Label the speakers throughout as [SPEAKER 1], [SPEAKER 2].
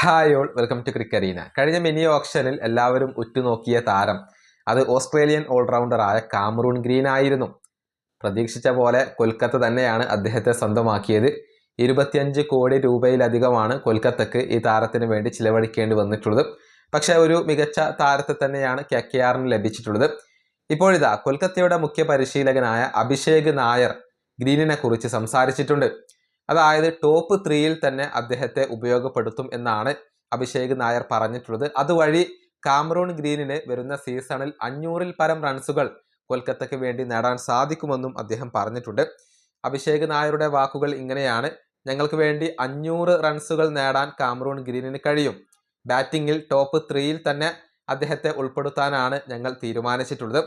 [SPEAKER 1] Hi all, welcome to ക്രിക്കറീന. കഴിഞ്ഞ mini ഓപ്ഷനിൽ എല്ലാവരും ഉറ്റുനോക്കിയ താരം അത് ഓസ്ട്രേലിയൻ ഓൾറൗണ്ടറായ കാമറൂൺ ഗ്രീൻ ആയിരുന്നു. പ്രതീക്ഷിച്ച പോലെ കൊൽക്കത്ത തന്നെയാണ് അദ്ദേഹത്തെ സ്വന്തമാക്കിയത്. 25 കോടി രൂപയിലധികമാണ് കൊൽക്കത്തക്ക് ഈ താരത്തിന് വേണ്ടി ചിലവഴിക്കേണ്ടി വന്നിട്ടുള്ളത്. പക്ഷെ ഒരു മികച്ച താരത്തെ തന്നെയാണ് KKRന് ലഭിച്ചിട്ടുള്ളത്. ഇപ്പോഴിതാ കൊൽക്കത്തയുടെ മുഖ്യ പരിശീലകനായ അഭിഷേക് നായർ ഗ്രീനിനെ കുറിച്ച് സംസാരിച്ചിട്ടുണ്ട്. അതായത് ടോപ്പ് 3യിൽ തന്നെ അദ്ദേഹത്തെ ഉപയോഗപ്പെടുത്തും എന്നാണ് അഭിഷേക് നായർ പറഞ്ഞിട്ടുള്ളത്. അതുവഴി കാമറൂൺ ഗ്രീനിന് വരുന്ന സീസണിൽ 500-ൽ പരം റൺസുകൾ കൊൽക്കത്തയ്ക്ക് വേണ്ടി നേടാൻ സാധിക്കുമെന്നും അദ്ദേഹം പറഞ്ഞിട്ടുണ്ട്. അഭിഷേക് നായരുടെ വാക്കുകൾ ഇങ്ങനെയാണ്: ഞങ്ങൾക്ക് വേണ്ടി 500 റൺസുകൾ നേടാൻ കാമറൂൺ ഗ്രീനിന് കഴിയും. ബാറ്റിങ്ങിൽ ടോപ്പ് 3യിൽ തന്നെ അദ്ദേഹത്തെ ഉൾപ്പെടുത്താനാണ് ഞങ്ങൾ തീരുമാനിച്ചിട്ടുള്ളത്.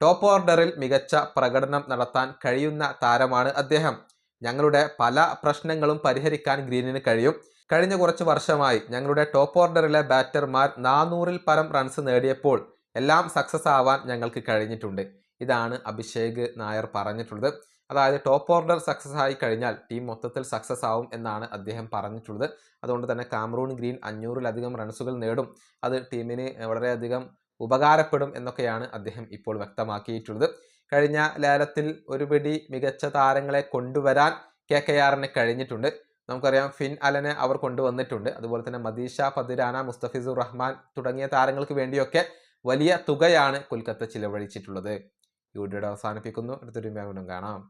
[SPEAKER 1] ടോപ്പ് ഓർഡറിൽ മികച്ച പ്രകടനം നടത്താൻ കഴിയുന്ന താരമാണ് അദ്ദേഹം. ഞങ്ങളുടെ പല പ്രശ്നങ്ങളും പരിഹരിക്കാൻ ഗ്രീനിന് കഴിയും. കഴിഞ്ഞ കുറച്ച് വർഷമായി ഞങ്ങളുടെ ടോപ്പ് ഓർഡറിലെ ബാറ്റർമാർ 400-ൽ പരം റൺസ് നേടിയപ്പോൾ എല്ലാം സക്സസ് ആവാൻ ഞങ്ങൾക്ക് കഴിഞ്ഞിട്ടുണ്ട്. ഇതാണ് അഭിഷേക് നായർ പറഞ്ഞിട്ടുള്ളത്. അതായത് ടോപ്പ് ഓർഡർ സക്സസ് ആയി കഴിഞ്ഞാൽ ടീം മൊത്തത്തിൽ സക്സസ് ആവും എന്നാണ് അദ്ദേഹം പറഞ്ഞിട്ടുള്ളത്. അതുകൊണ്ട് തന്നെ കാമറൂൺ ഗ്രീൻ 500-ലധികം റൺസുകൾ നേടും. അത് ടീമിന് വളരെയധികം ഉപകാരപ്പെടും എന്നൊക്കെയാണ് അദ്ദേഹം ഇപ്പോൾ വ്യക്തമാക്കിയിട്ടുള്ളത്. കഴിഞ്ഞ ലേലത്തിൽ ഒരു പിടി മികച്ച താരങ്ങളെ കൊണ്ടുവരാൻ KKRന് കഴിഞ്ഞിട്ടുണ്ട്. നമുക്കറിയാം, ഫിൻ അലനെ അവർ കൊണ്ടുവന്നിട്ടുണ്ട്. അതുപോലെ തന്നെ മദീഷ പതിരാന, മുസ്തഫിസുർ റഹ്മാൻ തുടങ്ങിയ താരങ്ങൾക്ക് വേണ്ടിയൊക്കെ വലിയ തുകയാണ് കൊൽക്കത്ത ചിലവഴിച്ചിട്ടുള്ളത്. ഈ വീഡിയോയുടെ അവസാനിപ്പിക്കുന്നു. അടുത്തൊരു വീണ്ടും കാണാം.